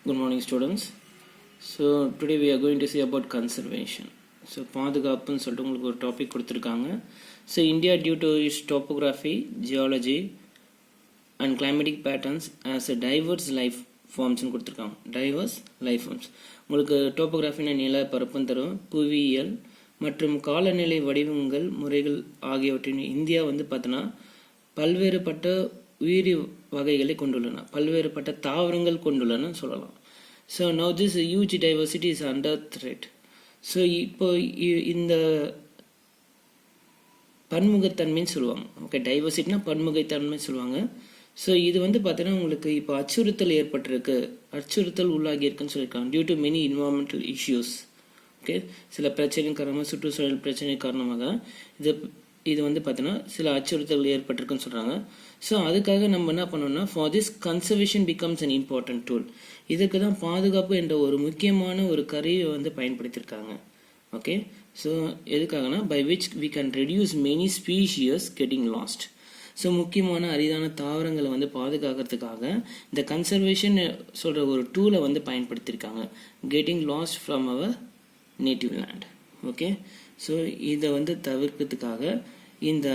Good morning, students. So today we are going to see about conservation. So பாதுகாப்புன்னு சொல்லிட்டு உங்களுக்கு ஒரு topic கொடுத்துருக்காங்க. So India due to its topography, geology and climatic patterns as a diverse life forms கொடுத்துருக்காங்க. Diverse life forms. உங்களுக்கு டோபோகிராஃபினா நில பரப்புன்னு தரும், புவியியல் மற்றும் காலநிலை வடிவங்கள் முறைகள் ஆகியவற்றின் இந்தியா பார்த்தோன்னா பல்வேறுபட்ட உயிரி வகைகளை கொண்டுள்ளன, பல்வேறுபட்ட தாவரங்கள் கொண்டுள்ளன சொல்லலாம். So now this huge diversity is under thread. So இப்போ இந்த பன்முகத்தன்மைன்னு சொல்லுவாங்க. ஓகே, டைவர்சிட்டினா பன்முகத்தன்மை சொல்லுவாங்க. ஸோ இது பார்த்தீங்கன்னா உங்களுக்கு இப்போ அச்சுறுத்தல் ஏற்பட்டிருக்கு, அச்சுறுத்தல் உள்ளாகி இருக்குன்னு சொல்லியிருக்காங்க. Due to many environmental issues. Okay, சில பிரச்சனையின் காரணமாக, சுற்றுச்சூழல் பிரச்சனை காரணமாக இது பார்த்தீங்கன்னா சில அச்சுறுத்தல் ஏற்பட்டிருக்குன்னு சொல்கிறாங்க. ஸோ அதுக்காக நம்ம என்ன பண்ணோம்னா, for this conservation becomes an important tool. இதுக்கு தான் பாதுகாப்பு என்ற ஒரு முக்கியமான ஒரு கருவியை பயன்படுத்தியிருக்காங்க. ஓகே, ஸோ எதுக்காகனா by which we can reduce many species getting lost. So முக்கியமான அரிதான தாவரங்களை பாதுகாக்கிறதுக்காக இந்த கன்சர்வேஷன் சொல்கிற ஒரு டூலை பயன்படுத்தியிருக்காங்க. Getting lost from our native land. Okay, so இதை தவிர்க்கிறதுக்காக இந்த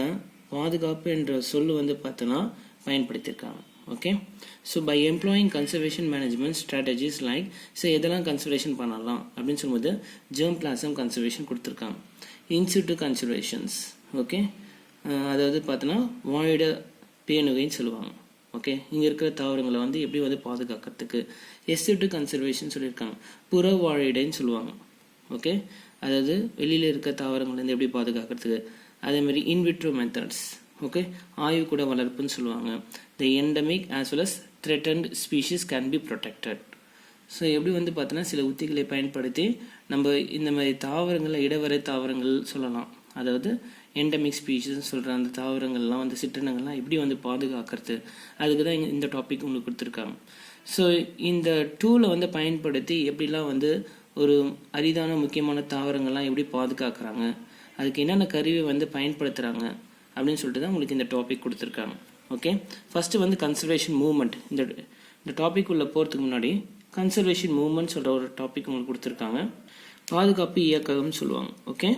பாதுகாப்பு என்ற சொல்லு பார்த்தோன்னா பயன்படுத்தியிருக்காங்க. Okay, so by employing conservation management strategies like, so எதெல்லாம் கன்சர்வேஷன் பண்ணலாம் அப்படின்னு சொல்லும்போது ஜெர்ம் பிளாசம் கன்சர்வேஷன் கொடுத்துருக்காங்க, இன்சிட்டு கன்சர்வேஷன்ஸ். ஓகே, அதாவது பார்த்தோன்னா வாழிட பேணுகைன்னு சொல்லுவாங்க. ஓகே, இங்கே இருக்கிற தாவரங்களை எப்படி பாதுகாக்கிறதுக்கு எஸ்சிட்டு கன்சர்வேஷன் சொல்லியிருக்காங்க, புற வாழிடைன்னு சொல்லுவாங்க. ஓகே, அதாவது வெளியில் இருக்க தாவரங்கள் எப்படி பாதுகாக்கிறதுக்கு. அதேமாதிரி இன்விட்ரோ மெத்தட்ஸ். ஓகே, ஆய்வு கூட வளர்ப்புன்னு சொல்லுவாங்க. The endemic as well as threatened species can be protected. So எப்படி பார்த்தோன்னா சில உத்திகளை பயன்படுத்தி நம்ம இந்த மாதிரி தாவரங்களை இடவரை தாவரங்கள் சொல்லலாம். அதாவது எண்டமிக் ஸ்பீஷீஸ்ன்னு சொல்கிற அந்த தாவரங்கள்லாம் சிற்றினங்கள்லாம் எப்படி பாதுகாக்கிறது, அதுக்கு தான் இந்த டாபிக் உங்களுக்கு கொடுத்துருக்காங்க. ஸோ இந்த டூலை பயன்படுத்தி எப்படிலாம் ஒரு அரிதான முக்கியமான தாவரங்கள்லாம் எப்படி பாதுகாக்கிறாங்க, அதுக்கு என்னென்ன கருவி பயன்படுத்துகிறாங்க அப்படின்னு சொல்லிட்டு தான் உங்களுக்கு இந்த டாபிக் கொடுத்துருக்காங்க. Okay, first conservation movement. இந்த டாபிக் உள்ள போகிறதுக்கு முன்னாடி கன்சர்வேஷன் மூவ்மெண்ட் சொல்கிற ஒரு டாபிக் உங்களுக்கு கொடுத்துருக்காங்க. பாதுகாப்பு இயக்கம்னு சொல்லுவாங்க. Okay,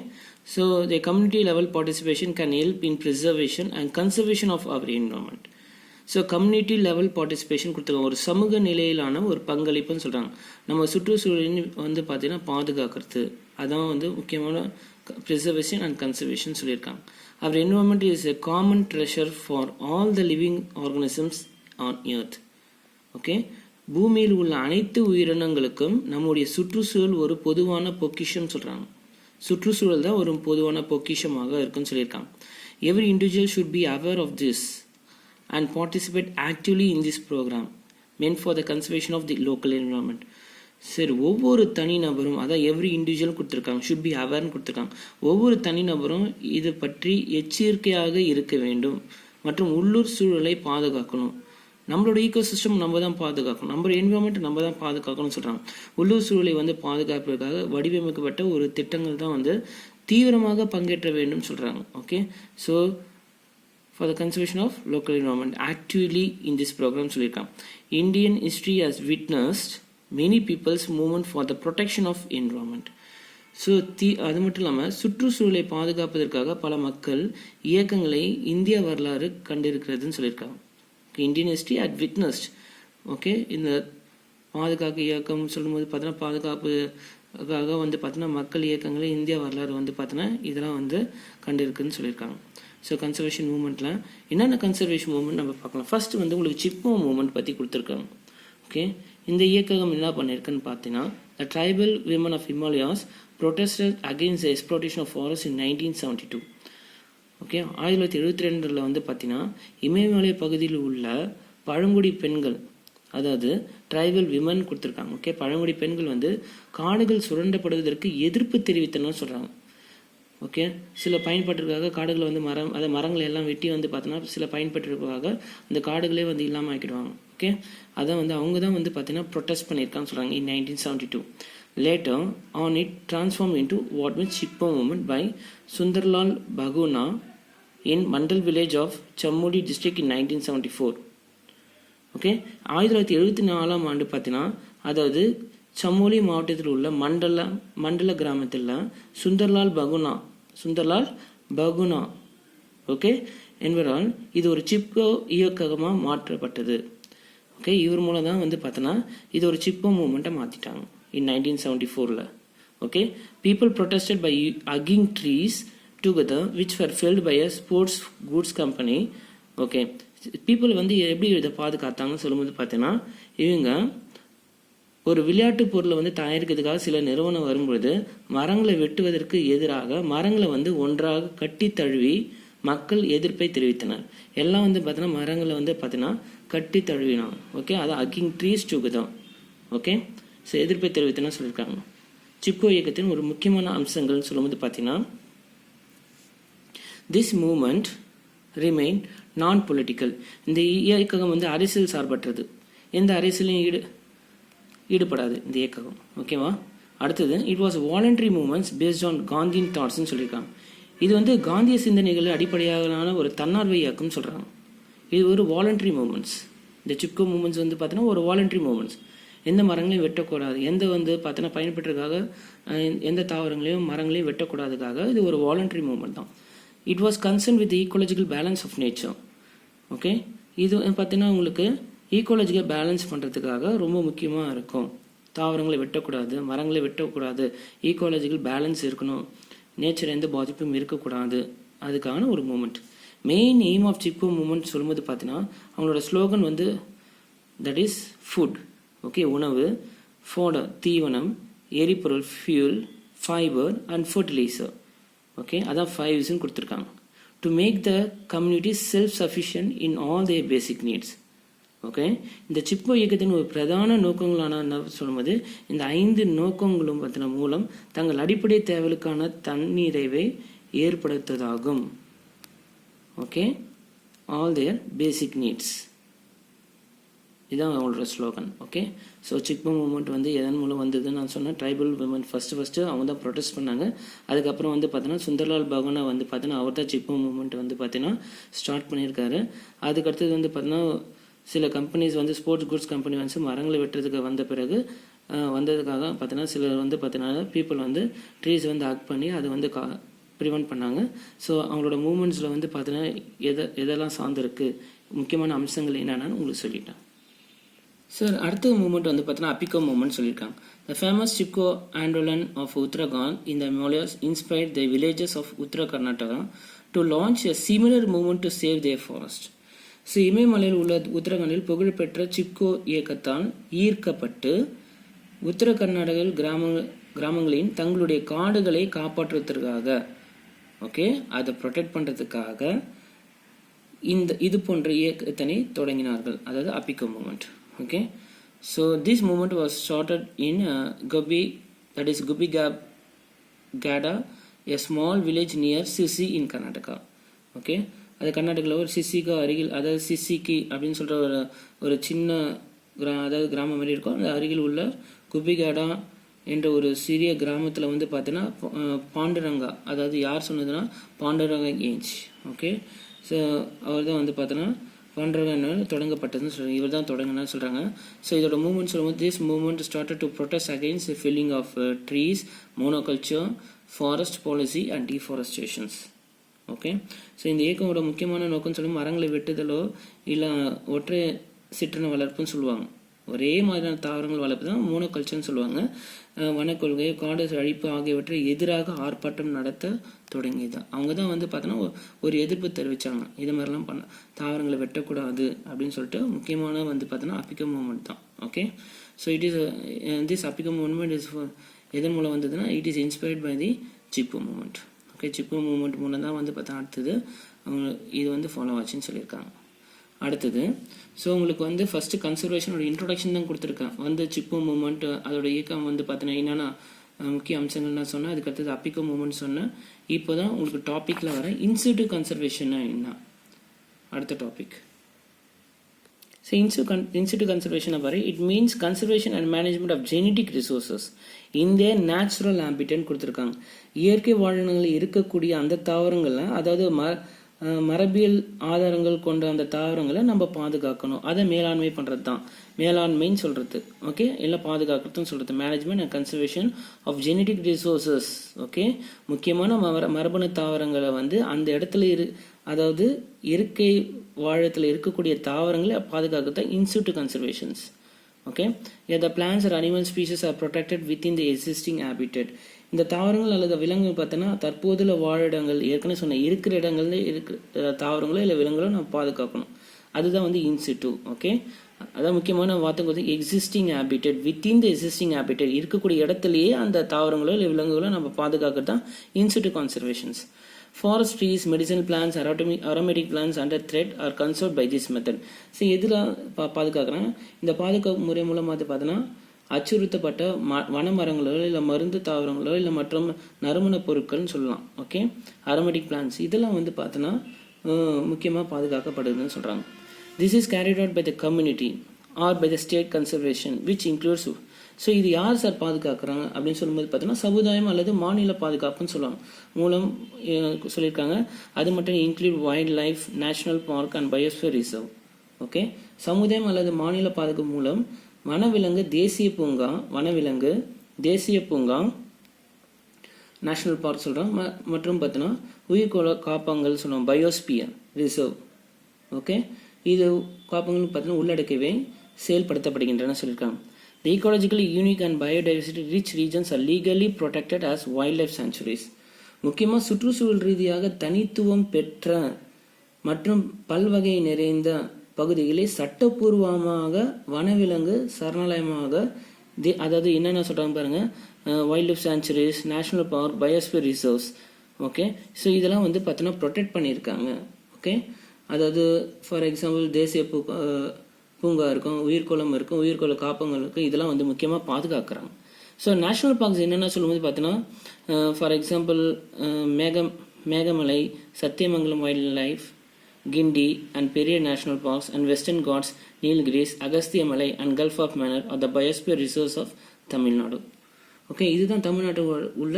so the community level participation can help in preservation and conservation of our environment. So community level participation கொடுத்துருக்காங்க, ஒரு சமூக நிலையிலான ஒரு பங்களிப்புன்னு சொல்கிறாங்க. நம்ம சுற்றுச்சூழலின் பார்த்தீங்கன்னா பாதுகாக்கிறது, அதான் முக்கியமான ப்ரிசர்வேஷன் அண்ட் கன்சர்வேஷன் சொல்லியிருக்காங்க. Our environment is a common treasure for all the living organisms on earth. Okay, பூமியில் உள்ள அனைத்து உயிரினங்களுக்கும் நம்முடைய சுற்றுச்சூழல் ஒரு பொதுவான பொக்கிஷம் சொல்கிறாங்க. சுற்றுச்சூழல் தான் ஒரு பொதுவான பொக்கிஷமாக இருக்குன்னு சொல்லியிருக்காங்க. Every individual should be aware of this and participate actively in this program meant for the conservation of the local environment. சரி, ஒவ்வொரு தனிநபரும், அதான் எவ்ரி இண்டிவிஜுவல் கொடுத்துருக்காங்க, ஷுட் பி அவேர்னு கொடுத்துருக்காங்க. ஒவ்வொரு தனிநபரும் இது பற்றி எச்சரிக்கையாக இருக்க வேண்டும் மற்றும் உள்ளூர் சூழலை பாதுகாக்கணும். நம்மளோட ஈகோ சிஸ்டம் நம்ம தான் பாதுகாக்கணும், நம்ம என்விரான்மெண்ட் நம்ம தான் பாதுகாக்கணும்னு சொல்கிறாங்க. உள்ளூர் சூழலை பாதுகாப்பதற்காக வடிவமைக்கப்பட்ட ஒரு திட்டங்கள் தான் தீவிரமாக பங்கேற்ற வேண்டும் சொல்கிறாங்க. Okay, so for the conservation of local environment actively in this program சொல்லியிருக்காங்க. Indian history has witnessed many people's movement for the protection of environment. So அது மட்டும் இல்லாமல் சுற்றுச்சூழலை பாதுகாப்பதற்காக பல மக்கள் இயக்கங்களை இந்திய வரலாறு கண்டிருக்கிறதுன்னு சொல்லியிருக்காங்க. Indian history at witnessed. Okay, இந்த பாதுகாப்பு இயக்கம் சொல்லும்போது பார்த்தோன்னா பாதுகாப்புக்காக பார்த்தோன்னா மக்கள் இயக்கங்களை இந்திய வரலாறு பார்த்தோன்னா இதெல்லாம் கண்டிருக்குன்னு சொல்லியிருக்காங்க. ஸோ கன்சர்வேஷன் மூவ்மெண்ட்டில் என்னென்ன கன்சர்வேஷன் மூவ்மெண்ட் நம்ம பார்க்கலாம். ஃபர்ஸ்ட் உங்களுக்கு சிப்மோ மூவ்மெண்ட் பற்றி கொடுத்துருக்காங்க. ஓகே, இந்த இயக்கம் என்ன பண்ணியிருக்குன்னு பார்த்தீங்கன்னா, the tribal women of Himalayas protested against exploitation of forest in 1972. Okay, 1972 பார்த்தீங்கன்னா இமயமலை பகுதியில் உள்ள பழங்குடி பெண்கள், அதாவது ட்ரைபல் விமன் கொடுத்துருக்காங்க. ஓகே, பழங்குடி பெண்கள் காடுகள் சுரண்டப்படுவதற்கு எதிர்ப்பு தெரிவித்தனர் சொல்கிறாங்க. ஓகே, சில பயன்பாட்டிற்காக காடுகளை மரங்களை எல்லாம் வெட்டி பார்த்தோன்னா சில பயன்பாட்டிற்காக அந்த காடுகளே இல்லாமல் ஆக்கிடுவாங்க. ஓகே, அதை அவங்க தான் பார்த்தீங்கன்னா ப்ரொட்டஸ்ட் பண்ணியிருக்கான்னு சொல்கிறாங்க in 1972. Later on it transform into what means Chipko movement by Sunderlal Bahuguna in Mandal village of Chamoli district in 1974. Okay, 1974 பார்த்தீங்கன்னா அதாவது சமோலி மாவட்டத்தில் உள்ள மண்டல கிராமத்தில் சுந்தர்லால் பகுனா ஓகே என்பவரால் இது ஒரு சிப்கோ இயக்கமாக மாற்றப்பட்டது. ஓகே, இவர் மூலம் தான் வந்து பார்த்தோன்னா இது ஒரு சிப்கோ மூவ்மெண்ட்டை மாற்றிட்டாங்க in 1974. Okay, people protested by hugging trees together which were felled by a sports goods company. Okay, people வந்து எப்படி இதை பாதுகாத்தாங்கன்னு சொல்லும்போது பார்த்தீங்கன்னா, இவங்க ஒரு விளையாட்டு பொருளை வந்து தயாரிக்கிறதுக்காக சில நிறுவனம் வரும்பொழுது மரங்களை வெட்டுவதற்கு எதிராக மரங்களை வந்து ஒன்றாக கட்டி தழுவி மக்கள் எதிர்ப்பை தெரிவித்தனர். எல்லாம் வந்து பார்த்தீங்கன்னா மரங்களை வந்து பார்த்தீங்கன்னா கட்டி தழுவினாங்க. ஓகே, அது hugging trees together. Okay, so எதிர்ப்பை தெரிவித்தனர் சொல்லியிருக்காங்க. சிப்கோ இயக்கத்தின் ஒரு முக்கியமான அம்சங்கள்னு சொல்லும்போது பார்த்தீங்கன்னா, திஸ் மூமெண்ட் ரிமைன் நான் பொலிட்டிக்கல். இந்த இயக்கம் வந்து அரசியல் சார்பற்றது, எந்த அரசியலையும் ஈடுபடாது இந்த இயக்கம். ஓகேவா? அடுத்தது, it was voluntary moments based on காந்தியின் தாட்ஸ்ன்னு சொல்லியிருக்காங்க. இது வந்து காந்திய சிந்தனைகள் அடிப்படையான ஒரு தன்னார்வ இயக்கம்னு சொல்கிறாங்க. இது ஒரு வாலண்டரி மூமெண்ட்ஸ். இந்த சிப்கோ மூமெண்ட்ஸ் வந்து பார்த்தீங்கன்னா ஒரு வாலண்டரி மூமெண்ட்ஸ். எந்த மரங்களையும் வெட்டக்கூடாது, எந்த வந்து பார்த்தீங்கன்னா பயன்பெற்றதுக்காக எந்த தாவரங்களையும் மரங்களையும் வெட்டக்கூடாதுக்காக இது ஒரு வாலண்டரி மூமெண்ட் தான். It was concern with ecological balance of nature. Okay, இது பார்த்தீங்கன்னா உங்களுக்கு ஈக்குவலஜிக்கல் பேலன்ஸ் பண்ணுறதுக்காக ரொம்ப முக்கியமாக இருக்கும். தாவரங்களை வெட்டக்கூடாது, மரங்களை வெட்டக்கூடாது, ஈக்குவலஜிக்கல் பேலன்ஸ் இருக்கணும், நேச்சர் எந்த பாதிப்பும் இருக்கக்கூடாது, அதுக்கான ஒரு movement. Main aim of Chipko movement சொல்லும்போது பார்த்தீங்கன்னா அவங்களோட ஸ்லோகன் வந்து தட் இஸ் ஃபுட். ஓகே, உணவு, ஃபோடர் தீவனம், எரிபொருள் fuel, fibre and fertilizer. Okay, அதான் 5 கொடுத்துருக்காங்க. To make the community self sufficient in all their basic needs. Okay, இந்த சிப்கோ இயக்கத்தின் ஒரு பிரதான நோக்கங்களான சொல்லும்போது இந்த 5 நோக்கங்களும் பற்றின மூலம் தங்கள் அடிப்படை தேவைகளுக்கான தன்னிறைவை ஏற்படுத்துவதாகும். Okay, all their basic needs, இதுதான் அவங்களோட slogan. Okay, so Chipko movement வந்து எதன் மூலம் வந்ததுன்னு நான் சொன்னேன். ட்ரைபல் விமன் ஃபஸ்ட்டு அவங்க தான் ப்ரொடெஸ்ட் பண்ணாங்க. அதுக்கப்புறம் வந்து பார்த்தீங்கன்னா சுந்தர்லால் பகுனா வந்து பார்த்தீங்கன்னா அவர் தான் சிப்கோ மூவ்மெண்ட் வந்து பார்த்தீங்கன்னா ஸ்டார்ட் பண்ணியிருக்காரு. அதுக்கடுத்தது வந்து பார்த்தீங்கன்னா சில கம்பெனிஸ் வந்து ஸ்போர்ட்ஸ் குட்ஸ் கம்பெனி வந்து மரங்களை வெட்டுறதுக்கு வந்ததுக்காக பார்த்தீங்கன்னா சிலர் வந்து பார்த்தீங்கன்னா பீப்புள் வந்து ட்ரீஸ் வந்து ஹக் பண்ணி அதை வந்து ப்ரிவெண்ட் பண்ணாங்க. ஸோ அவங்களோட மூமெண்ட்ஸில் வந்து பார்த்தீங்கன்னா எதெல்லாம் சார்ந்திருக்கு, முக்கியமான அம்சங்கள் என்னென்னு உங்களுக்கு சொல்லிட்டேன். சார், அடுத்த மூமெண்ட் வந்து பார்த்தீங்கன்னா அப்பிகோ மூமெண்ட் சொல்லியிருக்காங்க. The famous Chipko Andolan of Uttarakhand in the Himalayas inspired the villages of Uttara Karnataka to launch a similar movement to save their forest. So இமயமலையில் உள்ள உத்தரகாண்டில் புகழ்பெற்ற சிப்கோ இயக்கத்தால் ஈர்க்கப்பட்டு உத்தர கர்நாடக கிராமங்களின் தங்களுடைய காடுகளை காப்பாற்றுவதற்காக, ஓகே, அதை ப்ரொடெக்ட் பண்ணுறதுக்காக இது போன்ற இயக்கத்தினை தொடங்கினார்கள், அதாவது Appiko movement. Okay, so this movement was started in Gubbigadde, a small village near சிசி இன் கர்நாடகா. ஓகே, அது கர்நாடகாவில் ஒரு சிசிக்கு அருகில், அதாவது சிசிக்கு அப்படின்னு சொல்கிற ஒரு சின்ன அதாவது கிராமம் மாதிரி இருக்கும். அந்த அருகில் உள்ள குபிகாடா என்ற ஒரு சிறிய கிராமத்தில் வந்து பார்த்தீங்கன்னா பாண்டுரங்கா, அதாவது யார் சொன்னதுன்னா பாண்டுரங்கா ஏஞ்ச். ஓகே, ஸோ அவர் தான் வந்து பார்த்தோன்னா பாண்டுரங்கா தொடங்கப்பட்டதுன்னு சொல்கிறாங்க, இவர் தான் தொடங்கினான்னு சொல்கிறாங்க. ஸோ இதோட மூவ்மெண்ட் சொல்லும்போது this movement started to protest against felling of trees, monoculture, forest policy and deforestations. Okay, so இந்த இயக்கமோட முக்கியமான நோக்கம்னு சொல்லி மரங்களை வெட்டுதலோ இல்லை ஒற்றை சிற்றின வளர்ப்புன்னு சொல்லுவாங்க. ஒரே மாதிரியான தாவரங்கள் வளர்ப்பு தான் மோனோகல்ச்சர்னு சொல்லுவாங்க. வனக்கொள்கை, காடு அழிப்பு ஆகியவற்றை எதிராக ஆர்ப்பாட்டம் நடத்த தொடங்கியதான். அவங்க தான் வந்து பார்த்தோன்னா ஒரு எதிர்ப்பு தெரிவித்தாங்க, இது மாதிரிலாம் பண்ண தாவரங்களை வெட்டக்கூடாது அப்படின்னு சொல்லிட்டு. முக்கியமான வந்து பார்த்தோன்னா அப்பிகோ மூவ்மெண்ட் தான். Okay, so it is this Appiko movement is எதன் மூலம் வந்ததுன்னா it is inspired by the Chipko movement. Okay, Chipko movement மூலம் தான் வந்து பார்த்தா அடுத்தது அவங்க இது வந்து ஃபாலோ ஆச்சுன்னு சொல்லியிருக்காங்க. அடுத்தது, ஸோ உங்களுக்கு வந்து ஃபஸ்ட்டு கன்சர்வேஷனோட இன்ட்ரொடக்ஷன் தான் கொடுத்துருக்கேன். வந்து சிப்கோ மூவ்மெண்ட் அதோட இயக்கம் வந்து பார்த்தீங்கன்னா என்னென்னா முக்கிய அம்சங்கள் நான் சொன்னேன். அதுக்கடுத்தது அப்பிகோ மூவ்மெண்ட் சொன்னேன். இப்போ தான் உங்களுக்கு டாப்பிக்கில் வர இன்சிடியூ கன்சர்வேஷன் என்ன அடுத்த டாபிக். ஸோ இன்சிடியூ கன்சர்வேஷனை பாரு, it means conservation and management of genetic resources in their natural ஹேபிட்டட்னு கொடுத்துருக்காங்க. இயற்கை வாழ்நிலங்களில் இருக்கக்கூடிய அந்த தாவரங்களில், அதாவது மரபியல் ஆதாரங்கள் கொண்ட அந்த தாவரங்களை நம்ம பாதுகாக்கணும். அதை மேலாண்மை பண்ணுறது தான் மேலாண்மைன்னு சொல்கிறது. ஓகே, எல்லாம் பாதுகாக்கிறதுன்னு சொல்கிறது. Management and conservation of genetic resources. Okay, முக்கியமான மரபணு தாவரங்களை வந்து அந்த இடத்துல அதாவது இயற்கை வாழத்தில் இருக்கக்கூடிய தாவரங்களை பாதுகாக்கிறது தான் in situ conservations. Okay, the plants or animal species are protected within the existing habitat. இந்த தாவரங்கள் அல்லது விலங்குகள் பார்த்தோன்னா தற்போதுள்ள வாழிடங்கள், ஏற்கனவே சொன்ன இருக்கிற இடங்கள்ல இருக்கிற தாவரங்களோ இல்லை விலங்குகளோ நம்ம பாதுகாக்கணும். அதுதான் வந்து இன்சிட்டு. ஓகே, அதான் முக்கியமான வார்த்தை வந்து எக்ஸிஸ்டிங் ஹேபிட்டட். வித்தின் த எக்ஸிஸ்டிங் ஹேபிட்டட் இருக்கக்கூடிய இடத்துலையே அந்த தாவரங்களோ இல்லை விலங்குகளோ நம்ம பாதுகாக்கிறது தான் in situ conservations. Forest trees, medicinal plants, aromatic plants under threat are conserved by this method. So எதில் பாதுகாக்கிறாங்க? இந்த பாதுகாப்பு முறை மூலமாக பார்த்தோன்னா அச்சுறுத்தப்பட்ட வனமரங்களோ இல்லை மருந்து தாவரங்களோ இல்லை மற்றும் நறுமண பொருட்கள்னு சொல்லலாம். ஓகே, அரோமேட்டிக் பிளான்ஸ் இதெல்லாம் வந்து பார்த்தோன்னா முக்கியமாக பாதுகாக்கப்படுதுன்னு சொல்கிறாங்க. This is carried out by the community or by the state conservation which includes. So இது யார் சார் பாதுகாக்கிறாங்க அப்படின்னு சொல்லும்போது பார்த்தோன்னா சமுதாயம் அல்லது மாநில பாதுகாப்புன்னு சொல்லுவாங்க மூலம் சொல்லியிருக்காங்க. அது மட்டும் include wild life, national park and biosphere reserve. Okay, சமுதாயம் அல்லது மாநில பாதுகாப்பு மூலம் வனவிலங்கு தேசிய பூங்கா, வனவிலங்கு தேசிய பூங்கா, நேஷனல் பார்க் சொல்கிறோம், மற்றும் பார்த்தோன்னா உயிர்கோள காப்பங்கள் சொல்லுவோம், பயோஸ்பியர் ரிசர்வ். ஓகே, இது காப்பங்கள் பார்த்தீங்கன்னா உள்ளடக்கவே செயல்படுத்தப்படுகின்றன சொல்லியிருக்காங்க. The ecologically unique and biodiversity rich regions are legally protected as wildlife sanctuaries. முக்கியமாக சுற்றுச்சூழல் ரீதியாக தனித்துவம் பெற்ற மற்றும் பல்வகை நிறைந்த பகுதிகளை சட்டப்பூர்வமாக வனவிலங்கு சரணாலயமாக அதாவது என்னென்ன சொல்கிறாங்க பாருங்க, wild life sanctuaries, national park, biosphere reserves. Okay, so இதெல்லாம் வந்து பார்த்தோன்னா ப்ரொடெக்ட் பண்ணியிருக்காங்க. ஓகே, அதாவது ஃபார் எக்ஸாம்பிள் தேசிய பூங்கா இருக்கும், உயிர்கோளம் இருக்கும், உயிர்கோள காப்பங்கள் இருக்கும், இதெல்லாம் வந்து முக்கியமாக பாதுகாக்கிறாங்க. ஸோ நேஷனல் பார்க்ஸ் என்னென்ன சொல்லும்போது பார்த்தீங்கன்னா for example Megamalai, Sathyamangalam wildlife, Guindy and பெரிய national parks and Western Ghats, Nilgiris, Agasthiyamalai and Gulf of Mannar are the biosphere reserves of Tamil Nadu. Okay, இதுதான் தமிழ்நாட்டில் உள்ள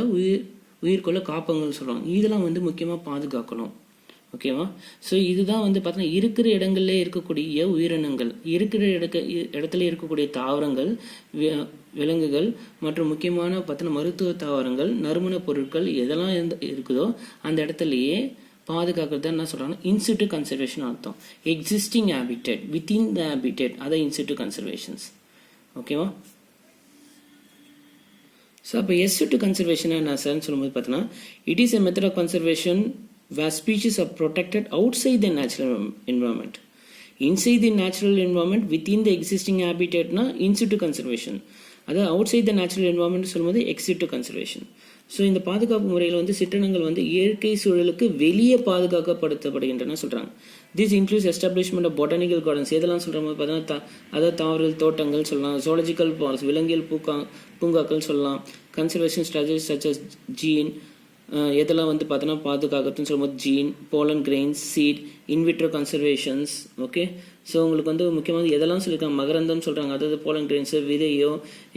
உயிர்கோள காப்பங்கள் சொல்லுவாங்க. இதெல்லாம் வந்து முக்கியமாக பாதுகாக்கணும். ஓகேவா? ஸோ இதுதான் வந்து பார்த்தீங்கன்னா இருக்கிற இடங்கள்ல இருக்கக்கூடிய உயிரினங்கள், இருக்கிற இடத்துல இருக்கக்கூடிய தாவரங்கள், விலங்குகள் மற்றும் முக்கியமான பார்த்தீங்கன்னா மருத்துவ தாவரங்கள், நறுமண பொருட்கள் எதெல்லாம் இருக்குதோ அந்த இடத்துலையே பாதுகாக்கிறது என்ன சொல்றாங்கன்னா இன்சிட்டு கன்சர்வேஷன் அர்த்தம். Existing habitat, within the habitat, அதை இன்சிட்டு கன்சர்வேஷன்ஸ். ஓகேவா? ஸோ அப்போ எஸ்சிட்டு கன்சர்வேஷன் என்ன சார்ன்னு சொல்லும்போது பார்த்தீங்கன்னா it is a method of conservation where species are protected outside the natural environment. Inside the natural environment, within the existing habitat na in situ conservation. அதாவது outside the natural environment சொல்லும்போது ex situ conservation. So இந்த பாதுகாப்பு முறையில் வந்து சிற்றினங்கள் வந்து இயற்கை சூழலுக்கு வெளியே பாதுகாக்கப்படுத்தப்படுகின்றன சொல்கிறாங்க. This includes establishment of botanical gardens. எதெல்லாம் சொல்கிற போது பார்த்தீங்கன்னா அதாவது தாவரல் தோட்டங்கள் சொல்லலாம், ஜுவாலஜிக்கல் பார்க்ஸ் விலங்கியல் பூங்காக்கள் சொல்லலாம், conservation strategies such as gene, எதெல்லாம் வந்து பார்த்தோன்னா பாதுகாக்கிறதுன்னு சொல்லும்போது gene, pollen grains, seed, in vitro conservations. Okay, so உங்களுக்கு வந்து முக்கியமாக எதெல்லாம் சொல்லியிருக்காங்க, மகரந்தம் சொல்கிறாங்க, அதாவது போலன் கிரெயின்ஸு, விதையோ,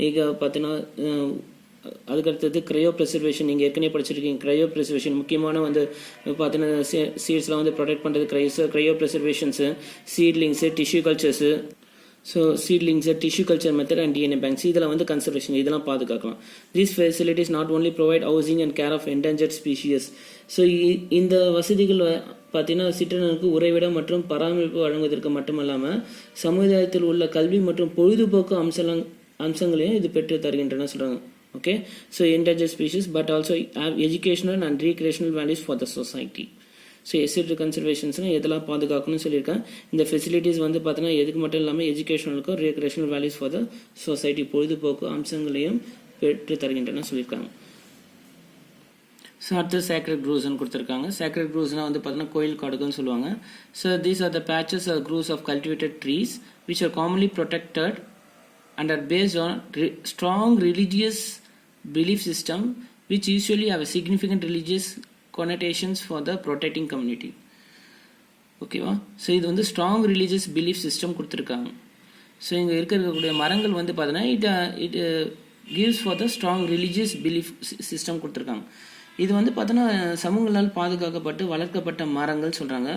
ಈಗ பார்த்தீங்கன்னா அதுக்கடுத்தது க்ரையோ ப்ரிசர்வேஷன். நீங்கள் ஏற்கனவே படிச்சிருக்கீங்க க்ரையோ ப்ரிசர்வேஷன். முக்கியமான வந்து பார்த்தீங்கன்னா சீட்ஸ்லாம் வந்து ப்ரொடெக்ட் பண்ணுறது cryopreservations, seedlings, tissue cultures. So seedlings, tissue culture method and DNA banks இதெல்லாம் வந்து கன்சர்வேஷன், இதெல்லாம் பாதுகாக்கலாம். These facilities not only provide housing and care of endangered species. So இந்த வசதிகள் பார்த்தீங்கன்னா சிற்றினருக்கு உறைவிடம் மற்றும் பராமரிப்பு வழங்குவதற்கு மட்டுமல்லாமல் சமுதாயத்தில் உள்ள கல்வி மற்றும் பொழுதுபோக்கு அம்சங்களையும் இது பெற்று தருகின்றன சொல்கிறாங்க. Okay, so endangered species but also educational and recreational values for the society. So ex situ கன்சர்வேஷன்ஸ்னால் எதெல்லாம் பாதுகாக்கணும்னு சொல்லியிருக்கேன். இந்த ஃபெசிலிட்டிஸ் வந்து பார்த்தீங்கன்னா எதுக்கு மட்டும் இல்லாமல் எஜுகேஷனலுக்கும் recreational values for the society, பொழுதுபோக்கு அம்சங்களையும் பெற்று தருகின்றன சொல்லியிருக்காங்க. ஸோ அடுத்து சேக்ரெட் க்ரூவ்ஸ்ன்னு கொடுத்துருக்காங்க. சேக்ரெட் க்ரூவ்ஸ்னால் வந்து பார்த்தீங்கன்னா கோயில் காடுகள்னு சொல்லுவாங்க. So these are the patches or groves of cultivated trees which are commonly protected and are based on strong religious belief system which usually have a significant religious connotations for the protecting community. ஓகேவா? So இது வந்து strong religious belief system கொடுத்துருக்காங்க. So இங்கே இருக்கக்கூடிய மரங்கள் வந்து பார்த்தீங்கன்னா it gives for the strong religious belief system கொடுத்துருக்காங்க. இது வந்து பார்த்தோன்னா சமூகங்களால் பாதுகாக்கப்பட்டு வளர்க்கப்பட்ட மரங்கள் சொல்கிறாங்க.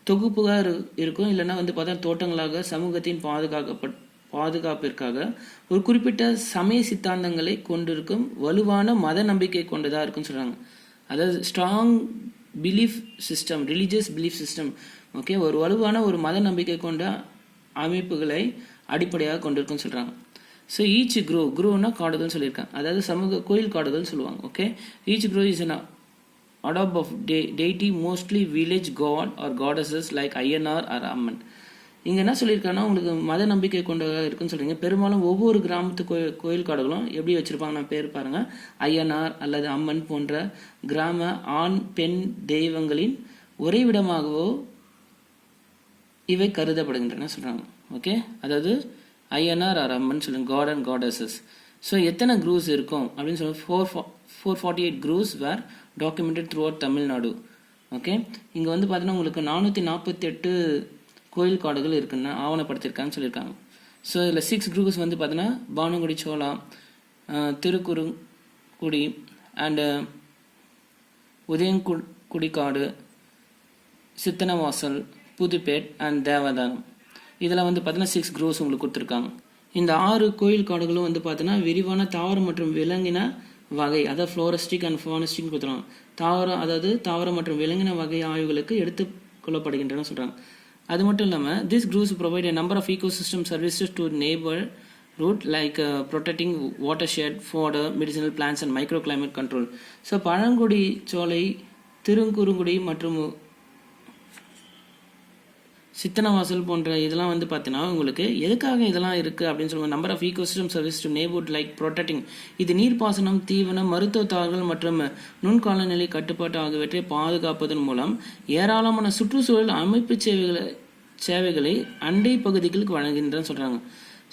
தொகுப்புகாக இருக்கும், இல்லைன்னா வந்து பார்த்தா தோட்டங்களாக சமூகத்தின் பாதுகாப்பிற்காக ஒரு குறிப்பிட்ட சமய சித்தாந்தங்களை கொண்டிருக்கும் வலுவான மத நம்பிக்கை கொண்டதாக இருக்குன்னு சொல்கிறாங்க. அதாவது strong belief system, religious belief system. Okay, ஒரு வலுவான ஒரு மத நம்பிக்கை கொண்ட அமைப்புகளை அடிப்படையாக கொண்டிருக்குன்னு சொல்கிறாங்க. ஸோ ஈச் க்ரோனா காடுகள் சொல்லியிருக்காங்க, அதாவது சமூக கோயில் காடுகள் சொல்லுவாங்க. Okay, each grow is an adobe of deity, mostly village god or goddesses like Ayyanar or அம்மன். இங்கே என்ன சொல்லியிருக்காங்கன்னா உங்களுக்கு மத நம்பிக்கை கொண்டதாக இருக்குன்னு சொல்கிறீங்க. பெரும்பாலும் ஒவ்வொரு கிராமத்து கோயில் காடுகளும் எப்படி வச்சுருப்பாங்க, நான் பேர் பாருங்கள், ஐயனார் அல்லது அம்மன் போன்ற கிராம ஆண் பெண் தெய்வங்களின் உறைவிடமாகவோ இவை கருதப்படுகின்றன சொல்கிறாங்க. ஓகே, அதாவது ஐயனார் ஆர் அம்மன் சொல்லுங்க, காட் அண்ட் காடஸஸ். ஸோ எத்தனை க்ரூஸ் இருக்கும் அப்படின்னு சொல்லி 448 groves were documented throughout Tamil Nadu. Okay, இங்கே வந்து பார்த்தீங்கன்னா உங்களுக்கு 448 கோயில் காடுகள் இருக்குன்னு ஆவணப்படுத்தியிருக்காங்கன்னு சொல்லியிருக்காங்க. ஸோ இதில் 6 க்ரூஸ் வந்து பார்த்தீங்கன்னா பானுங்குடி சோளா, திருக்குறுங்குடி அண்டு உதயங்குடி காடு, சித்தனவாசல், புதுப்பேட் அண்ட் தேவதானம். இதில் வந்து பார்த்தீங்கன்னா 6 க்ரோஸ் உங்களுக்கு கொடுத்துருக்காங்க. இந்த 6 கோயில் காடுகளும் வந்து பார்த்தீங்கன்னா விரிவான தாவரம் மற்றும் விலங்கின வகை, அதாவது ஃப்ளோரஸ்டிக் அண்ட் ஃபானஸ்டிக் கொடுத்துருவாங்க. தாவரம் மற்றும் விலங்கின வகை ஆய்வுகளுக்கு எடுத்துக்கொள்ளப்படுகின்றன சொல்கிறாங்க. அது மட்டும் இல்லாமல் this cruise provide a number of ecosystem services to neighborhood like protecting watershed, fodder, medicinal plants and microclimate control. So பழங்குடி சோலை, திருக்குறுங்குடி மற்றும் சித்தனவாசல் போன்ற இதெல்லாம் வந்து பார்த்தீங்கன்னா உங்களுக்கு எதுக்காக இதெல்லாம் இருக்குது அப்படின்னு சொல்லுவாங்க. Number of ecosystem service to neighbourhood like protecting. இது நீர்ப்பாசனம், தீவனம், மருத்துவ தாவல்கள் மற்றும் நுண்காலநிலை கட்டுப்பாட்டு ஆகியவற்றை பாதுகாப்பதன் மூலம் ஏராளமான சுற்றுச்சூழல் அமைப்பு சேவைகளை அண்டை பகுதிகளுக்கு வழங்குகின்றன்னு சொல்கிறாங்க.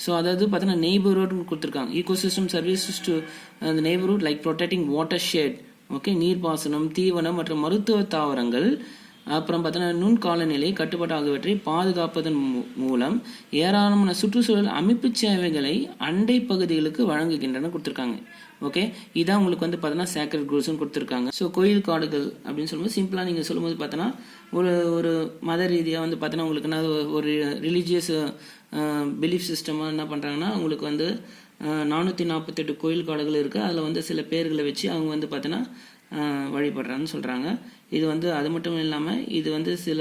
ஸோ அதாவது பார்த்தீங்கன்னா நெய்பர்ஹுட் கொடுத்துருக்காங்க. ஈகோசிஸ்டம் சர்வீசஸ் டு அந்த neighbourhood like protecting water shed. Okay, நீர்ப்பாசனம், தீவனம் மற்றும் மருத்துவ தாவரங்கள், அப்புறம் பார்த்தீங்கன்னா நுண்காலநிலை கட்டுப்பாடு ஆகியவற்றை பாதுகாப்பதன் மூலம் ஏராளமான சுற்றுச்சூழல் அமைப்பு சேவைகளை அண்டை பகுதிகளுக்கு வழங்குகின்றன கொடுத்துருக்காங்க. ஓகே, இதான் உங்களுக்கு வந்து பார்த்தீங்கன்னா சேக்ரட் க்ரூஸ்ன்னு கொடுத்துருக்காங்க. ஸோ கோயில் காடுகள் அப்படின்னு சொல்லும்போது சிம்பிளாக நீங்கள் சொல்லும்போது பார்த்தோன்னா ஒரு மத ரீதியாக வந்து பார்த்தீங்கன்னா உங்களுக்கு என்ன ஒரு ரிலீஜியஸ் பிலீஃப் சிஸ்டமாக என்ன பண்ணுறாங்கன்னா உங்களுக்கு வந்து 448 கோயில் காடுகள் இருக்குது. அதில் வந்து சில பேர்களை வச்சு அவங்க வந்து பார்த்தீங்கன்னா வழிபடுறான்னு சொல்கிறாங்க. இது வந்து அது மட்டும் இல்லாமல் இது வந்து சில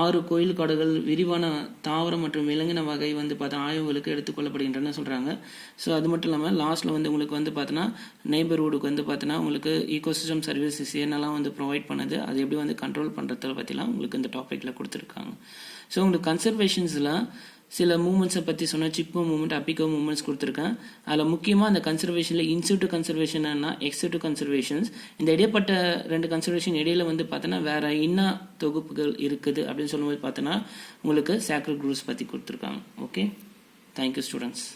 6 கோயில் காடுகள் விரிவான தாவரம் மற்றும் விலங்கின வகை வந்து பார்த்தா ஆய்வுகளுக்கு எடுத்துக்கொள்ளப்படுகின்றன சொல்கிறாங்க. ஸோ அது மட்டும் இல்லாமல் லாஸ்ட்டில் வந்து உங்களுக்கு வந்து பார்த்தோன்னா நெய்பர்ஹுட்டுக்கு வந்து பார்த்தோன்னா உங்களுக்கு ஈகோசிஸ்டம் சர்வீசஸ் என்னெல்லாம் வந்து ப்ரொவைட் பண்ணுது, அது எப்படி வந்து கண்ட்ரோல் பண்ணுறதை பற்றிலாம் உங்களுக்கு இந்த டாப்பிக்கில் கொடுத்துருக்காங்க. ஸோ உங்களுக்கு கன்சர்வேஷன்ஸில் சில மூமெண்ட்ஸை பற்றி சொன்ன சிப்போ மூமெண்ட், அப்பிகோ மூமெண்ட்ஸ் கொடுத்துருக்கேன். அதில் முக்கியமாக அந்த கன்சர்வேஷனில் இன்சிட்டு கன்சர்வேஷன் எக்ஸிட்டு கன்சர்வேஷன்ஸ், இந்த இடைப்பட்ட 2 கன்சர்வேஷன் இடையில வந்து பார்த்தோன்னா வேற என்ன தொகுப்புகள் இருக்குது அப்படின்னு சொல்லும்போது பார்த்தோன்னா உங்களுக்கு சேக்ரட் க்ரூஸ் பற்றி கொடுத்துருக்காங்க. Okay, thank you students.